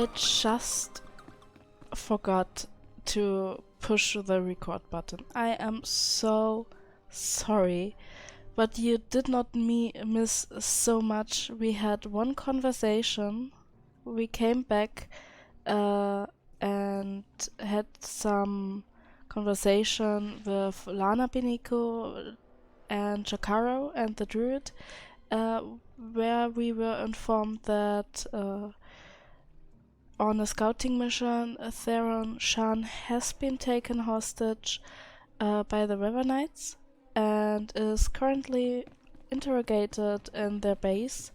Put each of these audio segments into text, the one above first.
I just forgot to push the record button. I am so sorry, but you did not miss so much. We had one conversation, we came back and had some conversation with Lana Beniko and Jakaro and the Druid, where we were informed that on a scouting mission, Theron Shan has been taken hostage by the River Knights and is currently interrogated in their base.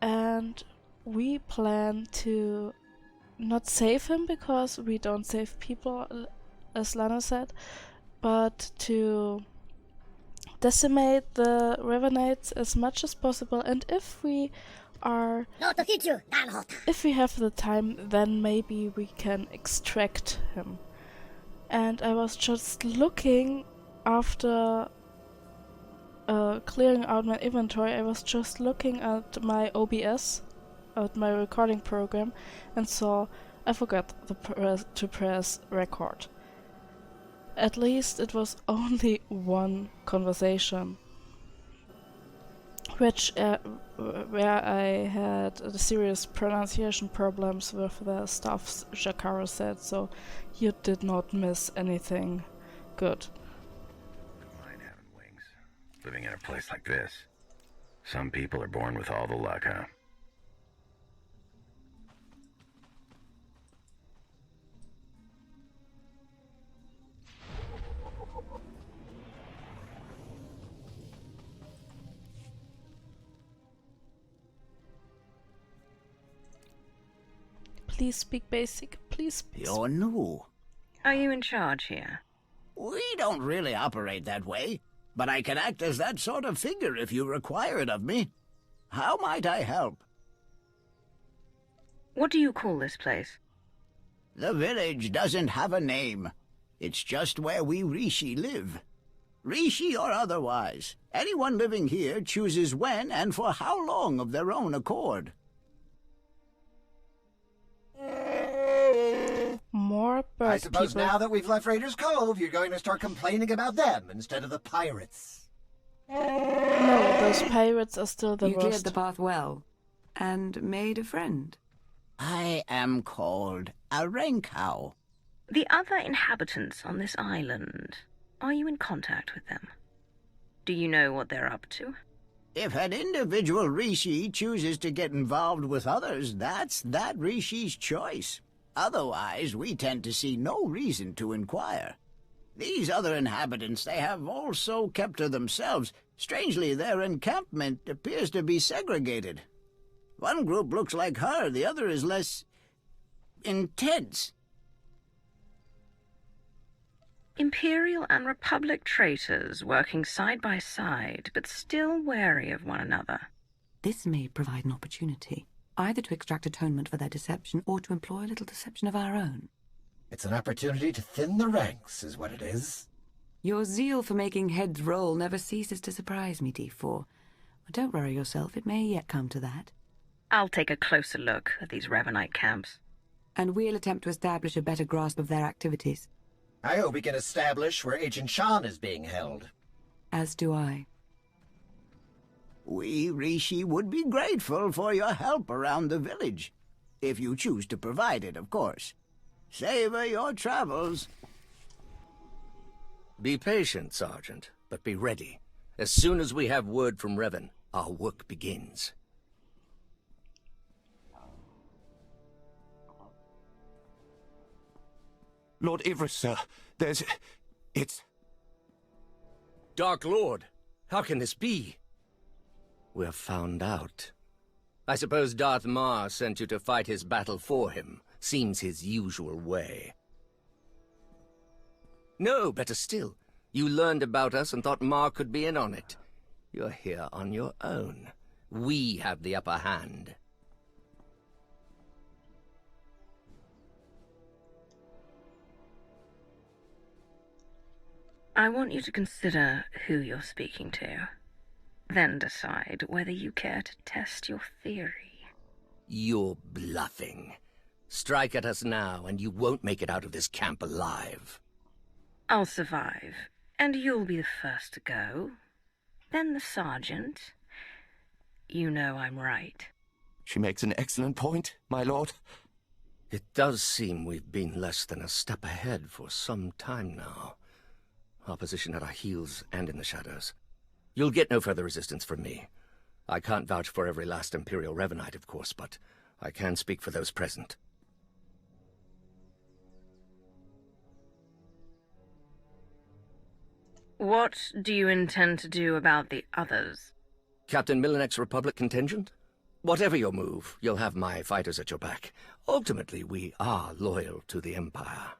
And we plan to not save him because we don't save people, as Lana said, but to decimate the River Knights as much as possible. And if we have the time, then maybe we can extract him. And I was just looking after clearing out my inventory. I was just looking at my OBS, at my recording program, and saw I forgot to press record. At least it was only one conversation, which where I had serious pronunciation problems with the stuff Jakaro said, so you did not miss anything good. Mind having wings. Living in a place like this. Some people are born with all the luck, huh? Please speak basic, please. You're new. Are you in charge here? We don't really operate that way, but I can act as that sort of figure if you require it of me. How might I help? What do you call this place? The village doesn't have a name. It's just where we Rishi live. Rishi or otherwise, anyone living here chooses when and for how long of their own accord. More bird I suppose people. now that we've left Raiders Cove, you're going to start complaining about them instead of the pirates. No, those pirates are still the You cleared worst. the path well, and made a friend. I am called a Renkau. The other inhabitants on this island, are you in contact with them? Do you know what they're up to? If an individual Rishi chooses to get involved with others, that's that Rishi's choice. Otherwise, we tend to see no reason to inquire. These other inhabitants, they have also kept to themselves. Strangely, their encampment appears to be segregated. One group looks like her, the other is less intense. Imperial and Republic traitors working side by side, but still wary of one another. This may provide an opportunity, either to extract atonement for their deception or to employ a little deception of our own. It's an opportunity to thin the ranks, is what it is. Your zeal for making heads roll never ceases to surprise me, D4. But don't worry yourself, it may yet come to that. I'll take a closer look at these Revanite camps. And we'll attempt to establish a better grasp of their activities. I hope we can establish where Agent Shan is being held. As do I. We Rishi would be grateful for your help around the village. If you choose to provide it, of course. Savor your travels. Be patient, Sergeant, but be ready. As soon as we have word from Revan, our work begins. Lord Ivris, sir, it's... Dark Lord, how can this be? We're found out. I suppose Darth Mar sent you to fight his battle for him. Seems his usual way. No, better still. You learned about us and thought Mar could be in on it. You're here on your own. We have the upper hand. I want you to consider who you're speaking to. Then decide whether you care to test your theory. You're bluffing. Strike at us now, and you won't make it out of this camp alive. I'll survive, and you'll be the first to go. Then the sergeant. You know I'm right. She makes an excellent point, my lord. It does seem we've been less than a step ahead for some time now. Opposition at our heels and in the shadows. You'll get no further resistance from me. I can't vouch for every last Imperial Revanite, of course, but I can speak for those present. What do you intend to do about the others? Captain Milenek's Republic contingent? Whatever your move, you'll have my fighters at your back. Ultimately, we are loyal to the Empire.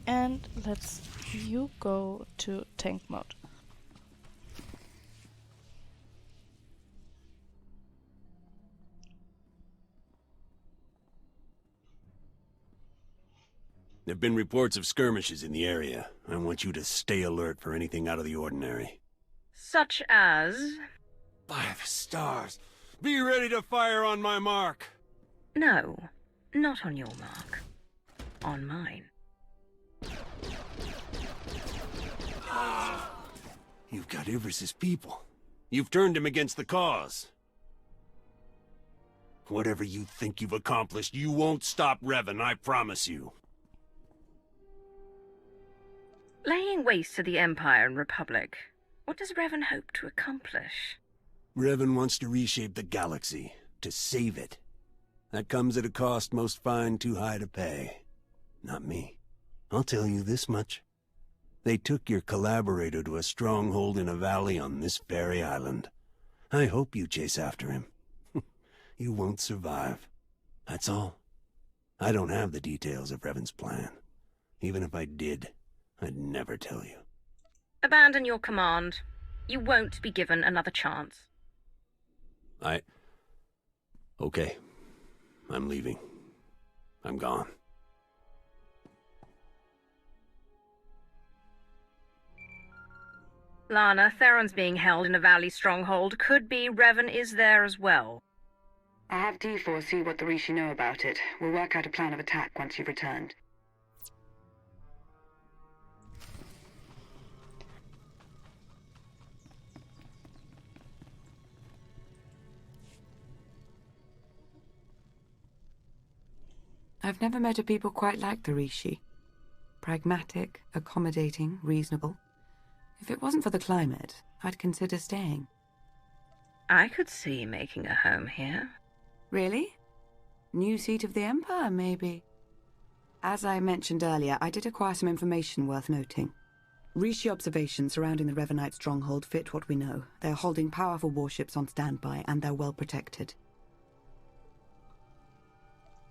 And let's you go to tank mode. There have been reports of skirmishes in the area. I want you to stay alert for anything out of the ordinary. Such as? By the stars! Be ready to fire on my mark! No, not on your mark. On mine. You've got Ivris's people. You've turned him against the cause. Whatever you think you've accomplished, you won't stop Revan, I promise you. Laying waste to the Empire and Republic, what does Revan hope to accomplish? Revan wants to reshape the galaxy, to save it. That comes at a cost most find too high to pay. Not me. I'll tell you this much. They took your collaborator to a stronghold in a valley on this very island. I hope you chase after him. You won't survive. That's all. I don't have the details of Revan's plan. Even if I did, I'd never tell you. Abandon your command. You won't be given another chance. Okay. I'm leaving. I'm gone. Lana, Theron's being held in a valley stronghold. Could be Revan is there as well. I'll have D4 see what the Rishi know about it. We'll work out a plan of attack once you've returned. I've never met a people quite like the Rishi. Pragmatic, accommodating, reasonable. If it wasn't for the climate, I'd consider staying. I could see making a home here. Really? New seat of the Empire, maybe? As I mentioned earlier, I did acquire some information worth noting. Rishi observations surrounding the Revanite stronghold fit what we know. They're holding powerful warships on standby, and they're well protected.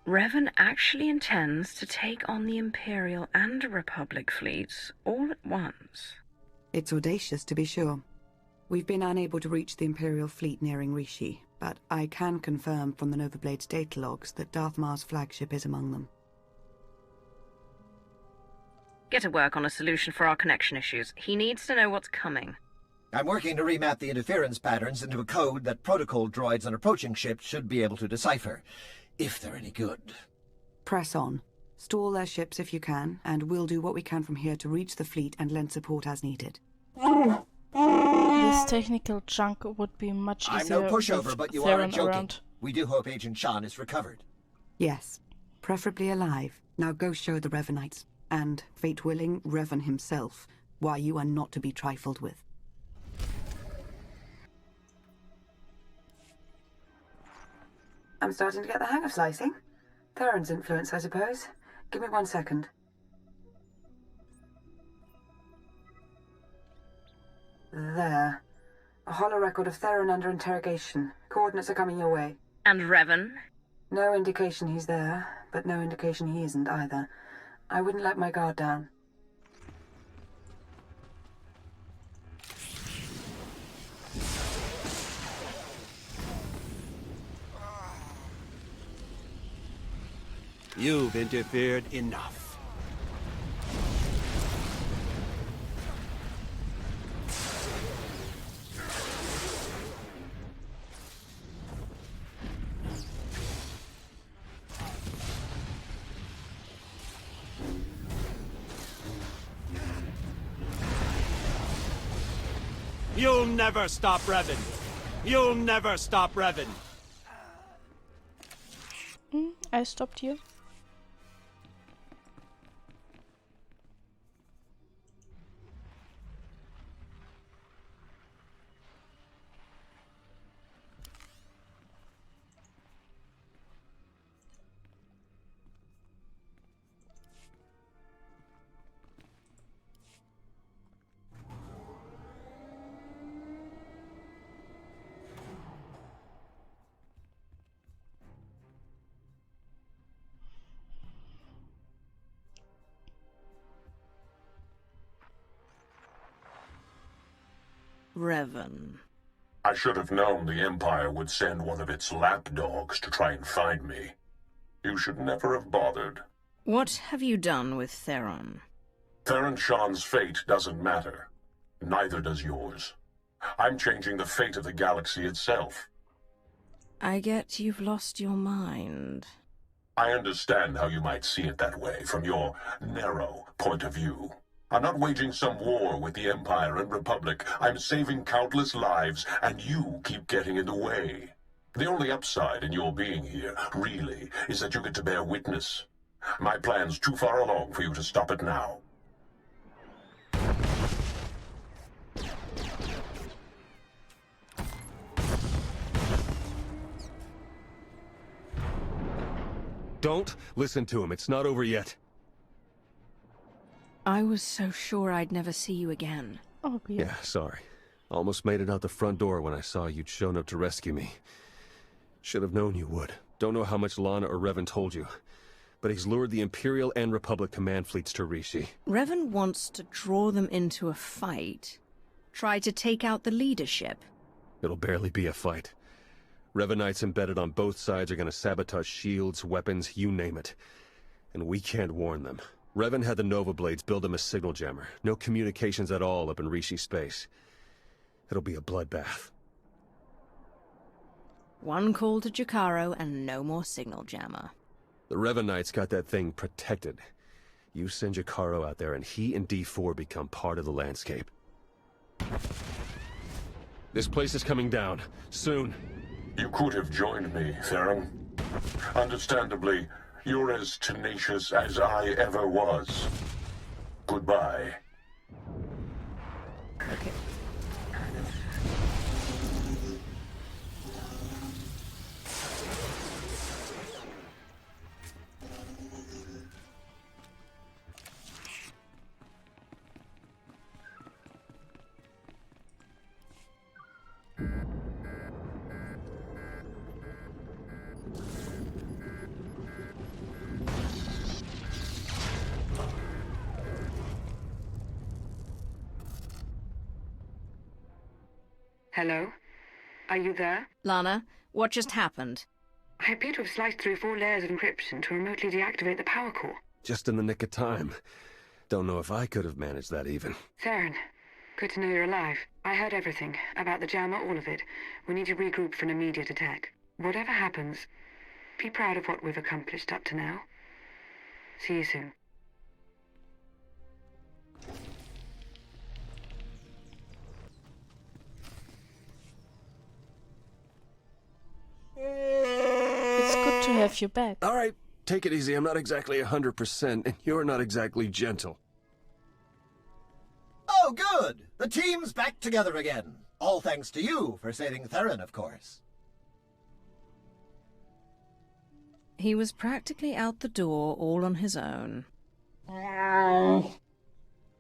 Revan actually intends to take on the Imperial and Republic fleets all at once. It's audacious, to be sure. We've been unable to reach the Imperial fleet nearing Rishi, but I can confirm from the Novablade's data logs that Darth Marr's flagship is among them. Get to work on a solution for our connection issues. He needs to know what's coming. I'm working to remap the interference patterns into a code that protocol droids on approaching ships should be able to decipher, if they're any good. Press on. Stall their ships if you can, and we'll do what we can from here to reach the fleet and lend support as needed. This technical junk would be much I'm easier no pushover, with but you Theron aren't joking. around. We do hope Agent Shan is recovered. Yes, preferably alive. Now go show the Revanites, and, fate willing, Revan himself, why you are not to be trifled with. I'm starting to get the hang of slicing. Theron's influence, I suppose. Give me 1 second. There. A hollow record of Theron under interrogation. Coordinates are coming your way. And Revan? No indication he's there, but no indication he isn't either. I wouldn't let my guard down. You've interfered enough. You'll never stop Revan. You'll never stop Revan. I stopped you. Revan. I should have known the Empire would send one of its lapdogs to try and find me. You should never have bothered. What have you done with Theron? Theron Shan's fate doesn't matter. Neither does yours. I'm changing the fate of the galaxy itself. I get you've lost your mind. I understand how you might see it that way, from your narrow point of view. I'm not waging some war with the Empire and Republic. I'm saving countless lives, and you keep getting in the way. The only upside in your being here, really, is that you get to bear witness. My plan's too far along for you to stop it now. Don't listen to him. It's not over yet. I was so sure I'd never see you again. Oh, Yeah, sorry. Almost made it out the front door when I saw you'd shown up to rescue me. Should have known you would. Don't know how much Lana or Revan told you, but he's lured the Imperial and Republic command fleets to Rishi. Revan wants to draw them into a fight. Try to take out the leadership. It'll barely be a fight. Revanites embedded on both sides are gonna sabotage shields, weapons, you name it. And we can't warn them. Revan had the Nova Blades build him a signal jammer. No communications at all up in Rishi space. It'll be a bloodbath. One call to Jakaro and no more signal jammer. The Revanites got that thing protected. You send Jakaro out there and he and D4 become part of the landscape. This place is coming down. Soon. You could have joined me, Theron. Understandably, you're as tenacious as I ever was. Goodbye. Okay. Hello? Are you there? Lana, what just happened? I appear to have sliced through 4 layers of encryption to remotely deactivate the power core. Just in the nick of time. Don't know if I could have managed that even. Theron, good to know you're alive. I heard everything. About the jammer, all of it. We need to regroup for an immediate attack. Whatever happens, be proud of what we've accomplished up to now. See you soon. It's good to have you back. All right, take it easy. I'm not exactly 100%, and you're not exactly gentle. Oh, good! The team's back together again. All thanks to you for saving Theron, of course. He was practically out the door all on his own.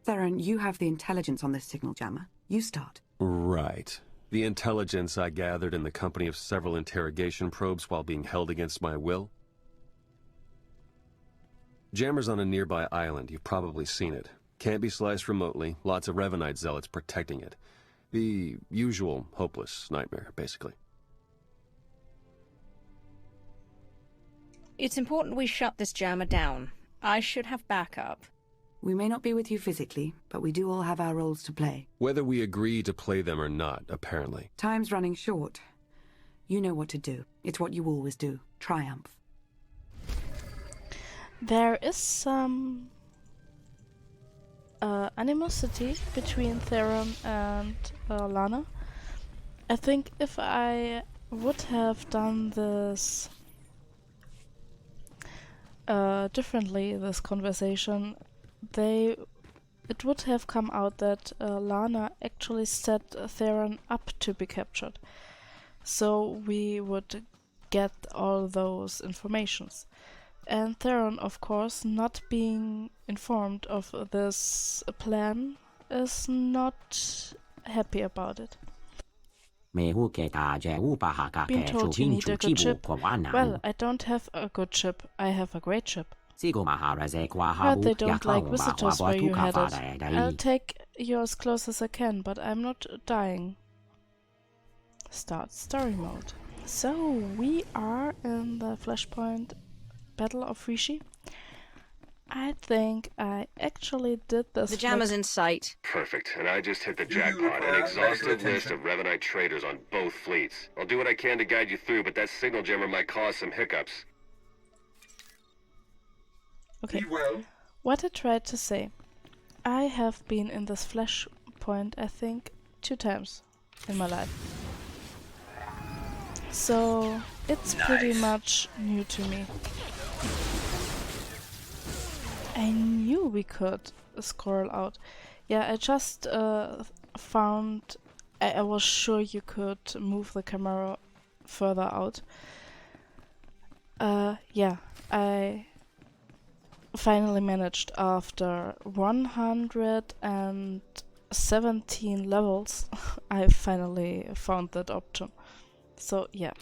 Theron, you have the intelligence on this signal jammer. You start. Right. The intelligence I gathered in the company of several interrogation probes while being held against my will. Jammer's on a nearby island. You've probably seen it. Can't be sliced remotely. Lots of Revanite zealots protecting it. The usual hopeless nightmare, basically. It's important we shut this jammer down. I should have backup. We may not be with you physically, but we do all have our roles to play. Whether we agree to play them or not, apparently. Time's running short. You know what to do. It's what you always do. Triumph. There is some animosity between Theron and Lana. I think if I would have done this differently, this conversation, it would have come out that Lana actually set Theron up to be captured. So we would get all those informations. And Theron, of course, not being informed of this plan, is not happy about it. Being told you need a good ship. Well, I don't have a good ship, I have a great ship. Heard they don't like visitors where you headed. I'll take you as close as I can, but I'm not dying. Start story mode. So, we are in the Flashpoint Battle of Rishi. I think I actually did this. The jammer's in sight. Perfect, and I just hit the jackpot. An exhaustive list of Revanite traders on both fleets. I'll do what I can to guide you through, but that signal jammer might cause some hiccups. Okay, what I tried to say. I have been in this Flashpoint, I think, 2 times in my life. So, it's pretty much new to me. I knew we could scroll out. Yeah, I just found... I was sure you could move the camera further out. Yeah, I finally managed after 117 levels. I finally found that option. So, yeah.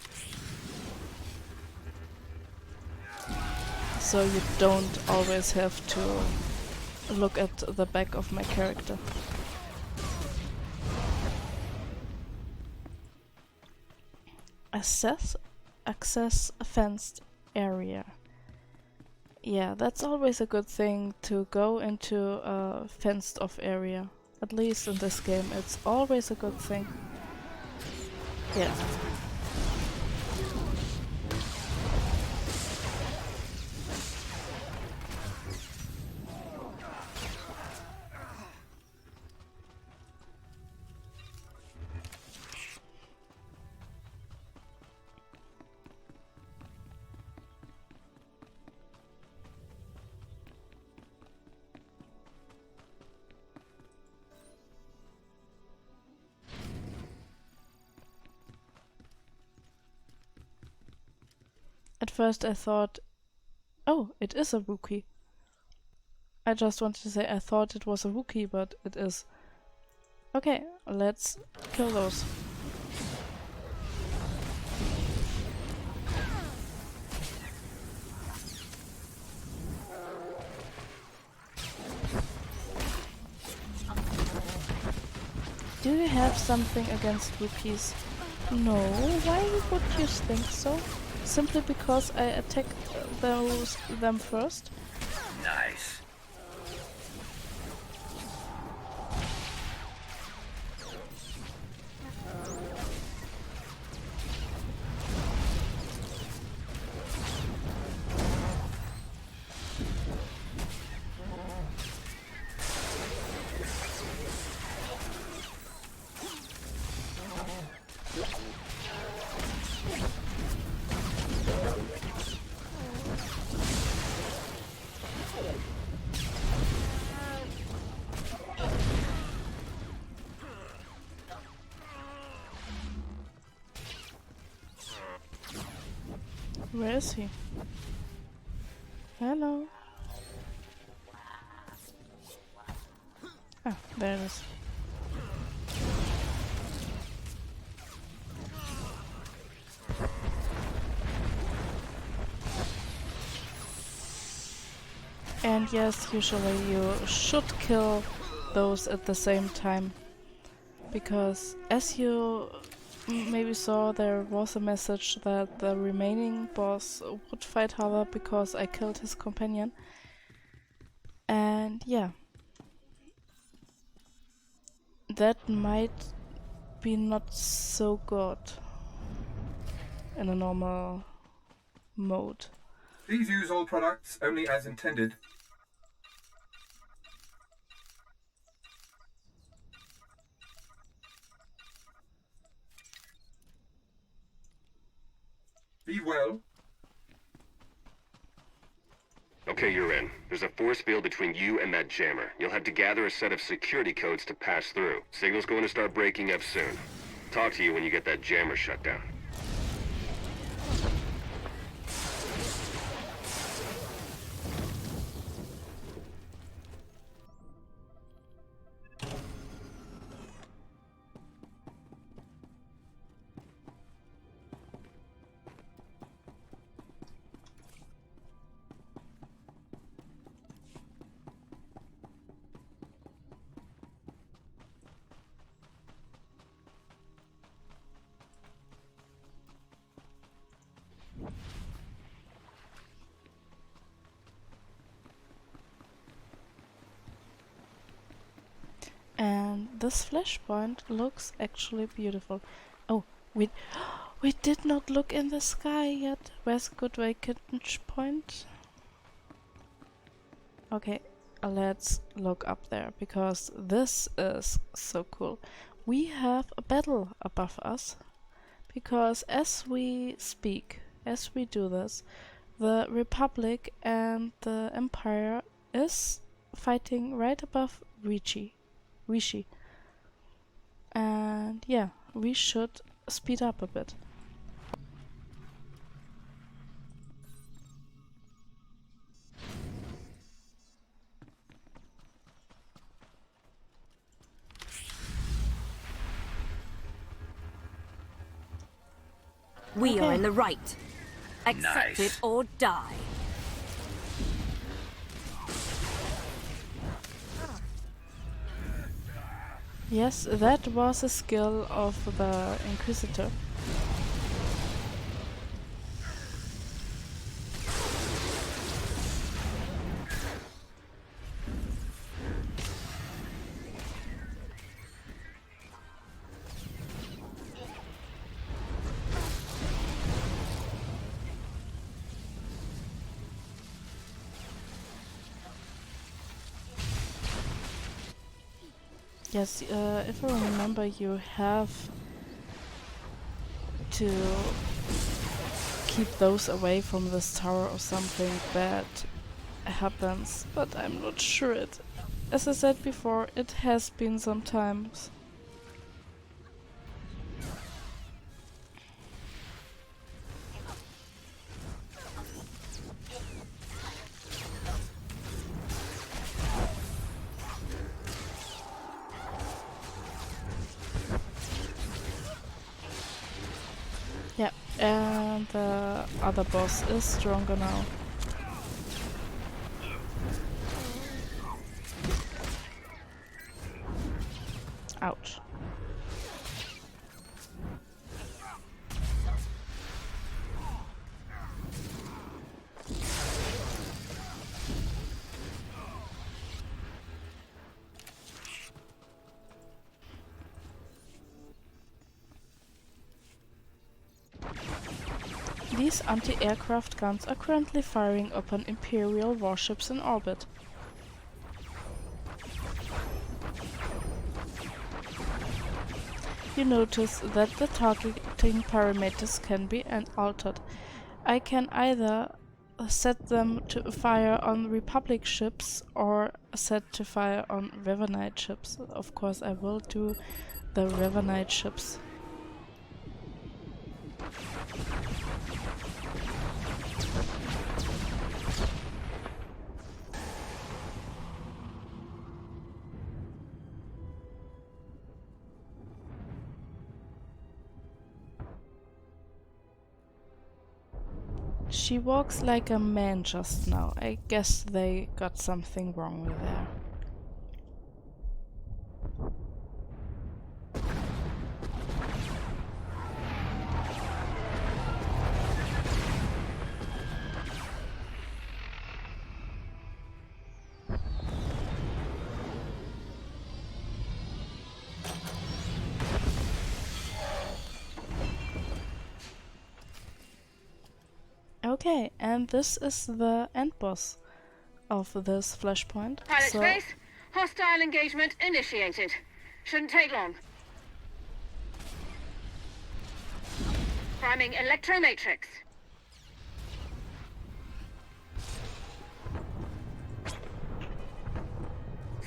So you don't always have to look at the back of my character. Access fenced area. Yeah, that's always a good thing, to go into a fenced off area. At least in this game, it's always a good thing. Yeah. At first I thought, oh, it is a Wookiee. I just wanted to say I thought it was a Wookiee, but it is. Okay, let's kill those. Do you have something against Wookiees? No, why would you think so? Simply because I attack them first? Nice. Where is he? Hello. Ah, there it is. And yes, usually you should kill those at the same time, because as you maybe saw, there was a message that the remaining boss would fight harder because I killed his companion. And yeah, that might be not so good in a normal mode. Please use all products only as intended. Be well. Okay, you're in. There's a force field between you and that jammer. You'll have to gather a set of security codes to pass through. Signal's going to start breaking up soon. Talk to you when you get that jammer shut down. And this flashpoint looks actually beautiful. Oh, we did not look in the sky yet. Where's a good vantage point? Okay, let's look up there, because this is so cool. We have a battle above us, because as we speak, as we do this, the Republic and the Empire is fighting right above Rishi. And yeah, we should speed up a bit. We are in the right. Accept Nice. it or die. Yes, that was a skill of the Inquisitor. Yes, if I remember, you have to keep those away from this tower or something bad happens, but I'm not sure it. As I said before, it has been some times. Yeah, and the other boss is stronger now. Ouch. These anti-aircraft guns are currently firing upon Imperial warships in orbit. You notice that the targeting parameters can be altered. I can either set them to fire on Republic ships or set to fire on Revanite ships. Of course, I will do the Revanite ships. She walks like a man just now. I guess they got something wrong with her. Okay, and this is the end boss of this flashpoint. Pilot space, hostile engagement initiated. Shouldn't take long. Priming electromatrix.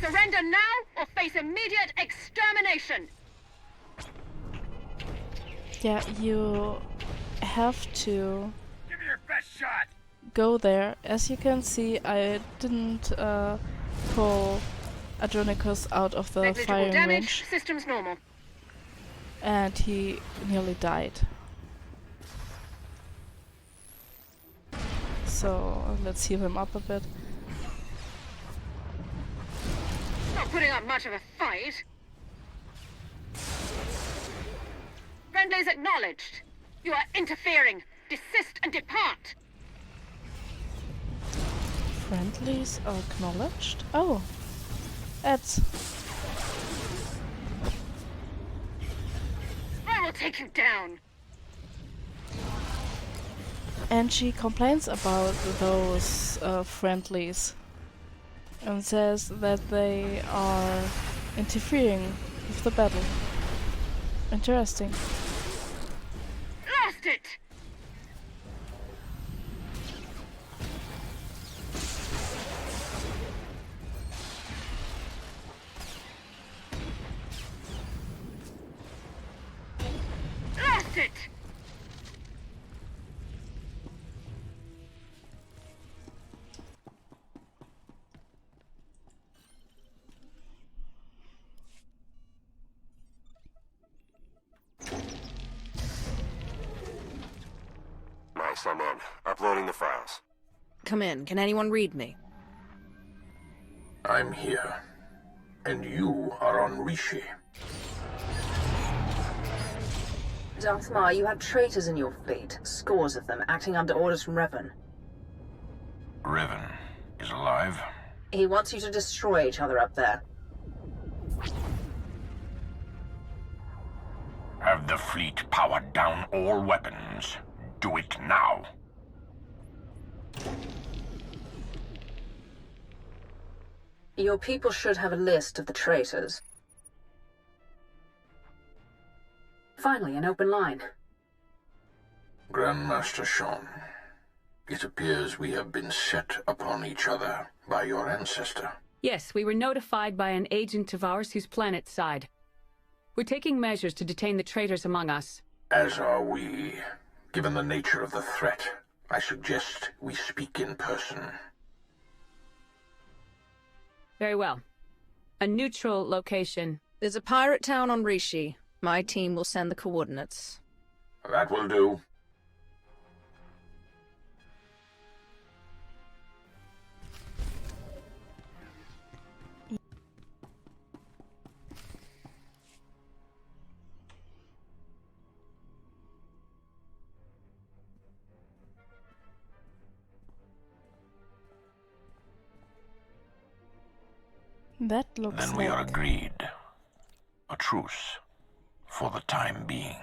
Surrender now or face immediate extermination! Yeah, you have to Give me your best shot! go there. As you can see, I didn't pull Adronicus out of the Negligible firing damage, range, systems normal. and he nearly died. So let's heal him up a bit. Not putting up much of a fight. Friendlies acknowledged. You are interfering. Desist and depart. Friendlies are acknowledged. Oh, Eds. I will take you down. And she complains about those friendlies and says that they are interfering with the battle. Interesting. Lost it! Lost it! Nice, I'm in. Uploading the files. Come in. Can anyone read me? I'm here. And you are on Rishi. Darthmar, you have traitors in your fleet. Scores of them, acting under orders from Revan. Revan is alive? He wants you to destroy each other up there. Have the fleet powered down all weapons. Do it now. Your people should have a list of the traitors. Finally, an open line. Grandmaster Sean, it appears we have been set upon each other by your ancestor. Yes, we were notified by an agent of ours whose planet side. We're taking measures to detain the traitors among us. As are we. Given the nature of the threat, I suggest we speak in person. Very well. A neutral location. There's a pirate town on Rishi. My team will send the coordinates. That will do. That looks Then we are agreed. A truce. For the time being.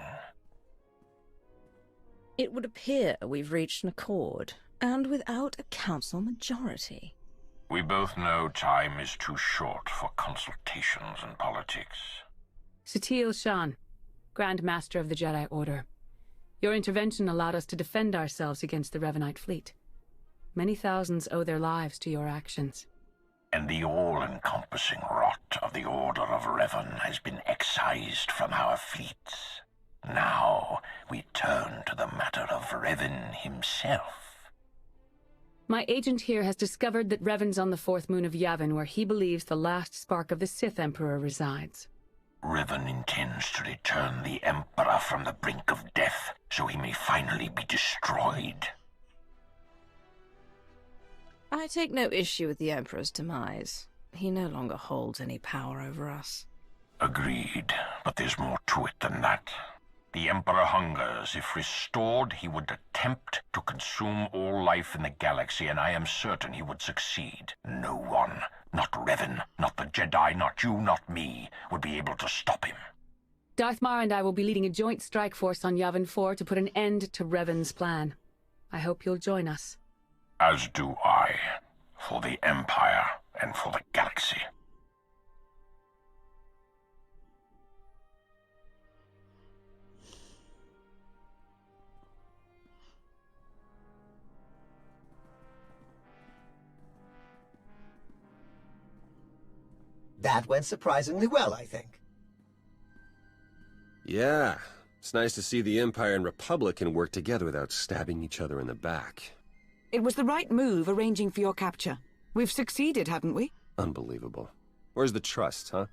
It would appear we've reached an accord, and without a council majority. We both know time is too short for consultations and politics. Satil Shan, Grand Master of the Jedi Order. Your intervention allowed us to defend ourselves against the Revanite fleet. Many thousands owe their lives to your actions. And the all-encompassing rot of the Order of Revan has been excised from our fleets. Now we turn to the matter of Revan himself. My agent here has discovered that Revan's on the fourth moon of Yavin, where he believes the last spark of the Sith Emperor resides. Revan intends to return the Emperor from the brink of death, so he may finally be destroyed. I take no issue with the Emperor's demise. He no longer holds any power over us. Agreed, but there's more to it than that. The Emperor hungers. If restored, he would attempt to consume all life in the galaxy, and I am certain he would succeed. No one, not Revan, not the Jedi, not you, not me, would be able to stop him. Darthmar and I will be leading a joint strike force on Yavin 4 to put an end to Revan's plan. I hope you'll join us. As do I, for the Empire and for the galaxy. That went surprisingly well, I think. Yeah, it's nice to see the Empire and Republic can work together without stabbing each other in the back. It was the right move arranging for your capture. We've succeeded, haven't we? Unbelievable. Where's the trust, huh?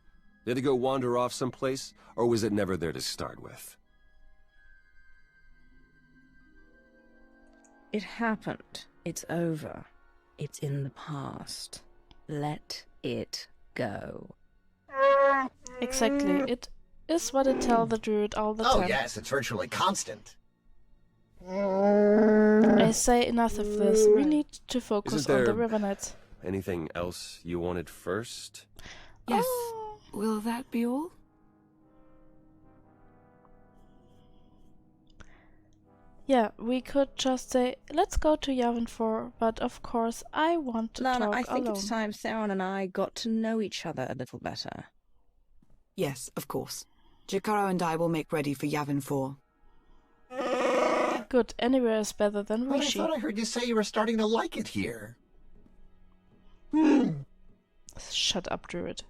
Did it go wander off someplace, or was it never there to start with? It happened. It's over. It's in the past. Let it go. Exactly. It is what I tell the druid all the time. Oh yes, it's virtually constant. I say enough of this. We need to focus on the River Knights. Anything else you wanted first? Yes. Will that be all? Yeah, we could just say, let's go to Yavin 4, but of course I want to Lana, talk I think alone. it's time Theron and I got to know each other a little better. Yes, of course. Jakaro and I will make ready for Yavin 4. Good, anywhere is better than But I Rishi. thought I heard you say you were starting to like it here. Shut up, druid.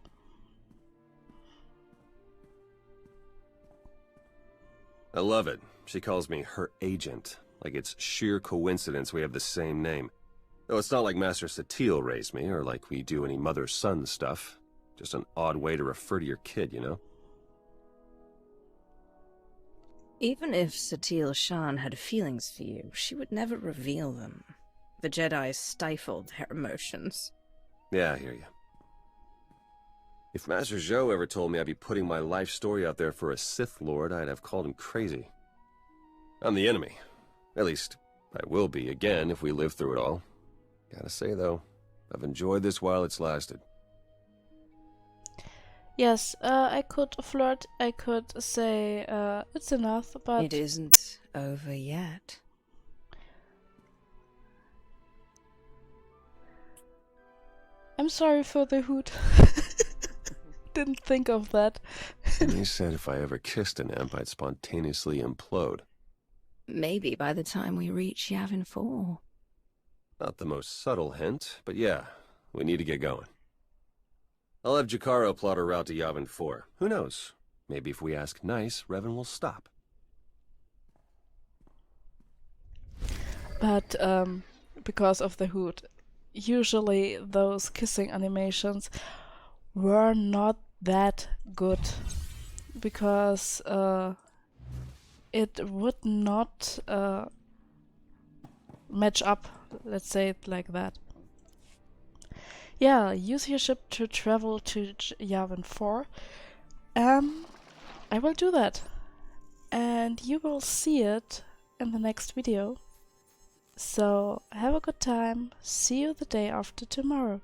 I love it. She calls me her agent, like it's sheer coincidence we have the same name. Though it's not like Master Satil raised me, or like we do any mother-son stuff. Just an odd way to refer to your kid, you know? Even if Satil Shan had feelings for you, she would never reveal them. The Jedi stifled their emotions. Yeah, I hear you. If Master Zhou ever told me I'd be putting my life story out there for a Sith Lord, I'd have called him crazy. I'm the enemy. At least, I will be again if we live through it all. Gotta say, though, I've enjoyed this while it's lasted. Yes, I could flirt, I could say it's enough, but... It isn't over yet. I'm sorry for the hoot. Didn't think of that. He said if I ever kissed an imp, I'd spontaneously implode. Maybe by the time we reach Yavin 4. Not the most subtle hint, but yeah, we need to get going. I'll have Jakaro plot a route to Yavin 4. Who knows? Maybe if we ask nice, Revan will stop. But, because of the hoot, usually those kissing animations were not that good. Because, it would not, match up, let's say it like that. Yeah, use your ship to travel to Yavin 4. I will do that. And you will see it in the next video. So, have a good time. See you the day after tomorrow.